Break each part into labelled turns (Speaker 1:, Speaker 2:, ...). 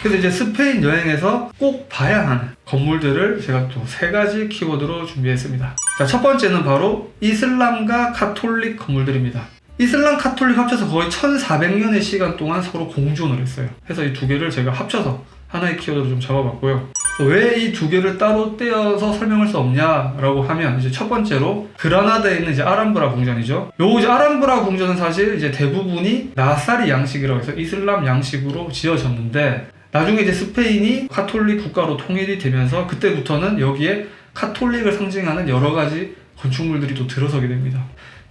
Speaker 1: 그래서 이제 스페인 여행에서 꼭 봐야 하는 건물들을 제가 또 3가지 키워드로 준비했습니다. 자, 첫 번째는 바로 이슬람과 카톨릭 건물들입니다. 이슬람 카톨릭 합쳐서 거의 1400년의 시간 동안 서로 공존을 했어요. 그래서 이 두 개를 제가 합쳐서 하나의 키워드로 좀 잡아봤고요. 왜 이 두 개를 따로 떼어서 설명할 수 없냐라고 하면, 이제 첫 번째로 그라나다에 있는 이제 아람브라 궁전이죠. 요 이제 아람브라 궁전은 사실 이제 대부분이 나사리 양식이라고 해서 이슬람 양식으로 지어졌는데, 나중에 이제 스페인이 카톨릭 국가로 통일이 되면서 그때부터는 여기에 카톨릭을 상징하는 여러 가지 건축물들이 또 들어서게 됩니다.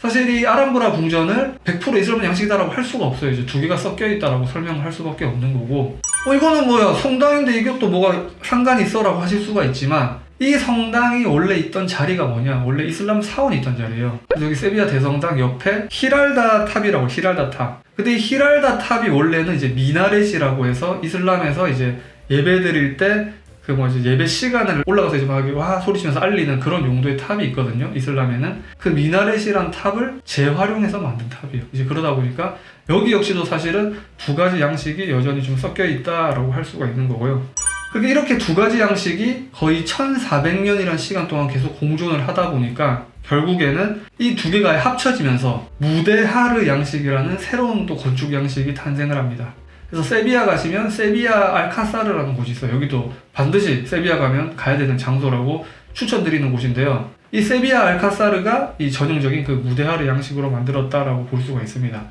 Speaker 1: 사실 이 아람브라 궁전을 100% 이슬람 양식이다라고 할 수가 없어요. 이제 두 개가 섞여 있다라고 설명을 할 수밖에 없는 거고, 이거는 뭐야, 성당인데 이게 또 뭐가 상관이 있어 라고 하실 수가 있지만, 이 성당이 원래 있던 자리가 뭐냐, 원래 이슬람 사원이 있던 자리예요. 그래서 여기 세비야 대성당 옆에 히랄다 탑이라고, 히랄다 탑. 근데 이 히랄다 탑이 원래는 이제 미나렛이라고 해서 이슬람에서 이제 예배 드릴 때 예배 시간을 올라가서 이제 막 와 소리치면서 알리는 그런 용도의 탑이 있거든요. 이슬람에는 그 미나렛이란 탑을 재활용해서 만든 탑이에요. 이제 그러다 보니까 여기 역시도 사실은 두 가지 양식이 여전히 좀 섞여 있다라고 할 수가 있는 거고요. 그게 이렇게 두 가지 양식이 거의 1400년이라는 시간 동안 계속 공존을 하다 보니까 결국에는 이 두 개가 합쳐지면서 무데하르 양식이라는 새로운 또 건축 양식이 탄생을 합니다. 그래서 세비야 가시면 세비야 알카사르라는 곳이 있어요. 여기도 반드시 세비야 가면 가야 되는 장소라고 추천드리는 곳인데요. 이 세비야 알카사르가 이 전형적인 그 무데하르 양식으로 만들었다라고 볼 수가 있습니다.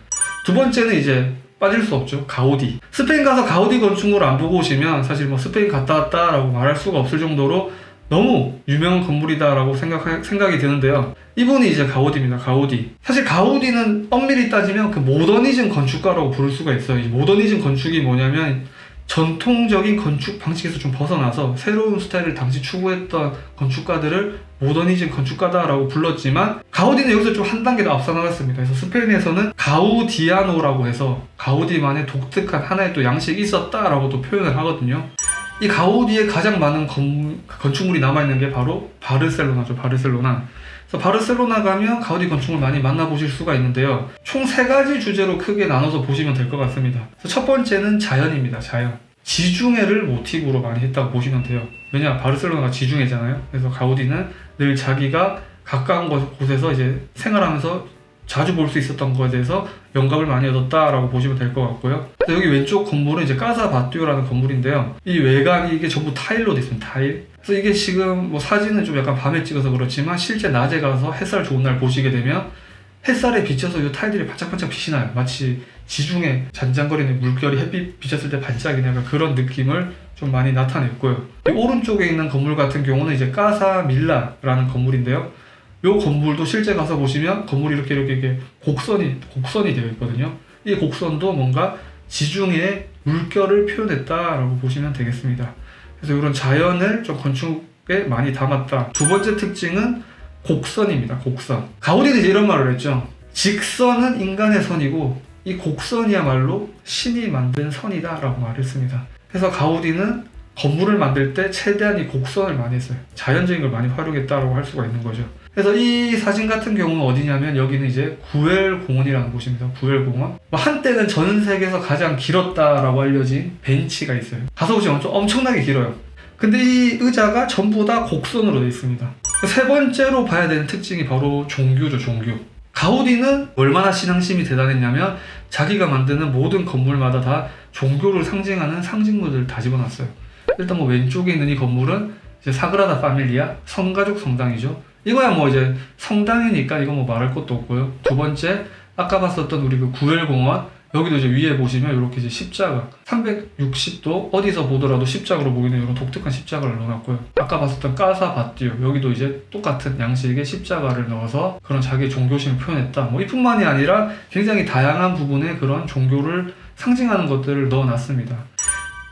Speaker 1: 두 번째는 이제 빠질 수 없죠. 가우디. 스페인 가서 가우디 건축물 안 보고 오시면 사실 뭐 스페인 갔다 왔다라고 말할 수가 없을 정도로 너무 유명한 건물이다라고 생각이 드는데요. 이분이 이제 가우디입니다. 가우디. 사실 가우디는 엄밀히 따지면 그 모더니즘 건축가라고 부를 수가 있어요. 이 모더니즘 건축이 뭐냐면 전통적인 건축 방식에서 좀 벗어나서 새로운 스타일을 당시 추구했던 건축가들을 모더니즘 건축가다라고 불렀지만, 가우디는 여기서 좀 한 단계 더 앞서 나갔습니다. 그래서 스페인에서는 가우디아노라고 해서 가우디만의 독특한 하나의 또 양식이 있었다라고 또 표현을 하거든요. 이 가우디에 가장 많은 건축물이 남아있는 게 바로 바르셀로나죠. 바르셀로나. 그래서 바르셀로나 가면 가우디 건축물 많이 만나보실 수가 있는데요. 총 3가지 주제로 크게 나눠서 보시면 될 것 같습니다. 그래서 첫 번째는 자연입니다. 자연. 지중해를 모티브로 많이 했다고 보시면 돼요. 왜냐, 바르셀로나가 지중해잖아요. 그래서 가우디는 늘 자기가 가까운 곳에서 이제 생활하면서 자주 볼 수 있었던 것에 대해서 영감을 많이 얻었다라고 보시면 될 것 같고요. 여기 왼쪽 건물은 이제 까사 바띠오라는 건물인데요. 이 외곽이 이게 전부 타일로 되어 있습니다. 타일. 그래서 이게 지금 뭐 사진은 좀 약간 밤에 찍어서 그렇지만 실제 낮에 가서 햇살 좋은 날 보시게 되면 햇살에 비쳐서 이 타일들이 반짝반짝 빛이 나요. 마치 지중해 잔잔거리는 물결이 햇빛 비쳤을 때 반짝이는 약간 그런 느낌을 좀 많이 나타냈고요. 이 오른쪽에 있는 건물 같은 경우는 이제 까사 밀라라는 건물인데요. 이 건물도 실제 가서 보시면 건물이 이렇게 곡선이 되어 있거든요. 이 곡선도 뭔가 지중해의 물결을 표현했다라고 보시면 되겠습니다. 그래서 이런 자연을 좀 건축에 많이 담았다. 두 번째 특징은 곡선입니다. 곡선. 가우디는 이제 이런 말을 했죠. 직선은 인간의 선이고 이 곡선이야말로 신이 만든 선이다라고 말했습니다. 그래서 가우디는 건물을 만들 때 최대한 이 곡선을 많이 했어요. 자연적인 걸 많이 활용했다라고 할 수가 있는 거죠. 그래서 이 사진 같은 경우는 어디냐면 여기는 이제 구엘 공원이라는 곳입니다. 구엘 공원. 한때는 전 세계에서 가장 길었다라고 알려진 벤치가 있어요. 가서 보시면 좀 엄청나게 길어요. 근데 이 의자가 전부 다 곡선으로 되어 있습니다. 세 번째로 봐야 되는 특징이 바로 종교죠. 종교. 가우디는 얼마나 신앙심이 대단했냐면 자기가 만드는 모든 건물마다 다 종교를 상징하는 상징물들을 다 집어놨어요. 일단 뭐 왼쪽에 있는 이 건물은 이제 사그라다 파밀리아, 성가족 성당이죠. 이거야 뭐 이제 성당이니까 이거 뭐 말할 것도 없고요. 두 번째, 아까 봤었던 우리 그 구엘 공원, 여기도 이제 위에 보시면 이렇게 이제 십자가 360도 어디서 보더라도 십자가로 보이는 이런 독특한 십자가를 넣어놨고요. 아까 봤었던 까사 바띠오, 여기도 이제 똑같은 양식의 십자가를 넣어서 그런 자기의 종교심을 표현했다. 뭐 이뿐만이 아니라 굉장히 다양한 부분에 그런 종교를 상징하는 것들을 넣어놨습니다.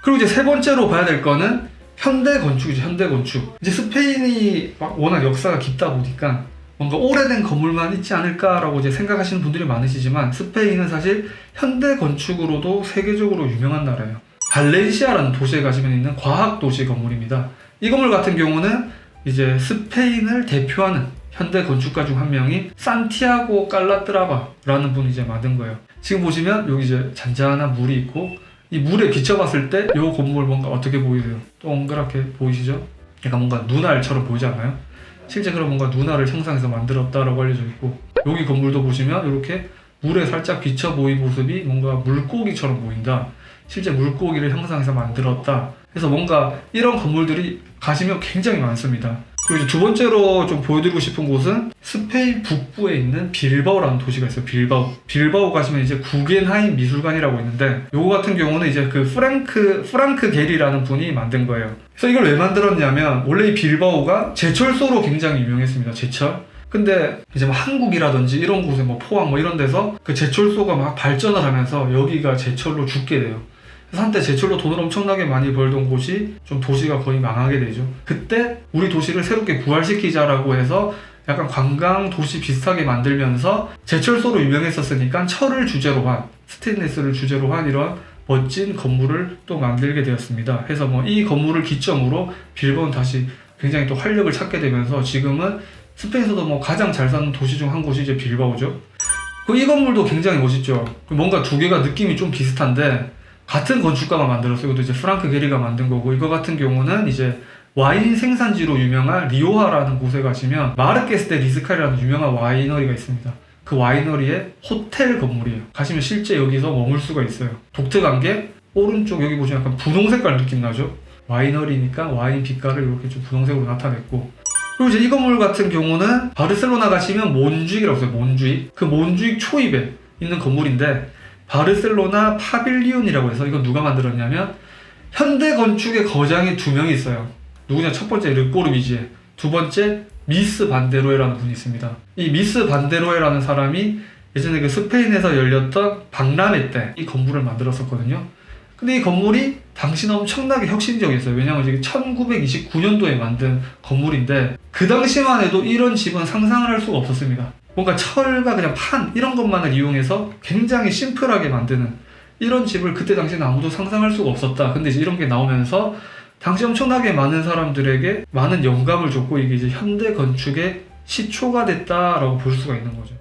Speaker 1: 그리고 이제 세 번째로 봐야 될 거는 현대 건축이죠. 현대 건축. 이제 스페인이 워낙 역사가 깊다 보니까 뭔가 오래된 건물만 있지 않을까라고 이제 생각하시는 분들이 많으시지만, 스페인은 사실 현대 건축으로도 세계적으로 유명한 나라예요. 발렌시아라는 도시에 가시면 있는 과학도시 건물입니다. 이 건물 같은 경우는 이제 스페인을 대표하는 현대 건축가 중 한 명인 산티아고 깔라트라바라는 분이 이제 만든 거예요. 지금 보시면 여기 이제 잔잔한 물이 있고 이 물에 비춰봤을 때 이 건물 뭔가 어떻게 보이세요? 동그랗게 보이시죠? 약간 뭔가 눈알처럼 보이지 않나요? 실제 그런 뭔가 눈알을 형상해서 만들었다라고 알려져 있고, 여기 건물도 보시면 이렇게 물에 살짝 비쳐 보인 모습이 뭔가 물고기처럼 보인다. 실제 물고기를 형상해서 만들었다. 그래서 뭔가 이런 건물들이 가시면 굉장히 많습니다. 그리고 이제 두 번째로 좀 보여드리고 싶은 곳은 스페인 북부에 있는 빌바오라는 도시가 있어요. 빌바오 가시면 이제 구겐하임 미술관이라고 있는데, 요거 같은 경우는 이제 그 프랑크 게리라는 분이 만든 거예요. 그래서 이걸 왜 만들었냐면, 원래 이 빌바오가 제철소로 굉장히 유명했습니다. 제철. 근데 이제 뭐 한국이라든지 이런 곳에 뭐 포항 뭐 이런 데서 그 제철소가 막 발전을 하면서 여기가 제철로 죽게 돼요. 그래서 한때 제철로 돈을 엄청나게 많이 벌던 곳이 좀 도시가 거의 망하게 되죠. 그때 우리 도시를 새롭게 부활시키자라고 해서 약간 관광 도시 비슷하게 만들면서 제철소로 유명했었으니까 철을 주제로 한, 스테인리스를 주제로 한 이런 멋진 건물을 또 만들게 되었습니다. 그래서 뭐 이 건물을 기점으로 빌바오는 다시 굉장히 또 활력을 찾게 되면서 지금은 스페인에서도 뭐 가장 잘 사는 도시 중 한 곳이 이제 빌바오죠. 이 건물도 굉장히 멋있죠. 뭔가 두 개가 느낌이 좀 비슷한데 같은 건축가가 만들었어요. 이것도 이제 프랑크 게리가 만든 거고, 이거 같은 경우는 이제 와인 생산지로 유명한 리오하라는 곳에 가시면 마르케스 데 리스칼이라는 유명한 와이너리가 있습니다. 그 와이너리의 호텔 건물이에요. 가시면 실제 여기서 머물 수가 있어요. 독특한 게 오른쪽 여기 보시면 약간 분홍 색깔 느낌 나죠? 와이너리니까 와인 빛깔을 이렇게 좀 분홍색으로 나타냈고, 그리고 이제 이 건물 같은 경우는 바르셀로나 가시면 몬주익이라고 써요. 몬주익. 그 몬주익 초입에 있는 건물인데, 바르셀로나 파빌리온이라고 해서, 이건 누가 만들었냐면 현대 건축의 거장이 두 명이 있어요. 누구냐? 첫 번째 르꼬르비지에, 두 번째 미스 반데로에라는 분이 있습니다. 이 미스 반데로에라는 사람이 예전에 그 스페인에서 열렸던 박람회 때 이 건물을 만들었었거든요. 근데 이 건물이 당시는 엄청나게 혁신적이었어요. 왜냐하면 이게 1929년도에 만든 건물인데, 그 당시만 해도 이런 집은 상상을 할 수가 없었습니다. 뭔가 철과 그냥 판 이런 것만을 이용해서 굉장히 심플하게 만드는 이런 집을 그때 당시에는 아무도 상상할 수가 없었다. 근데 이제 이런 게 나오면서 당시 엄청나게 많은 사람들에게 많은 영감을 줬고, 이게 이제 현대 건축의 시초가 됐다라고 볼 수가 있는 거죠.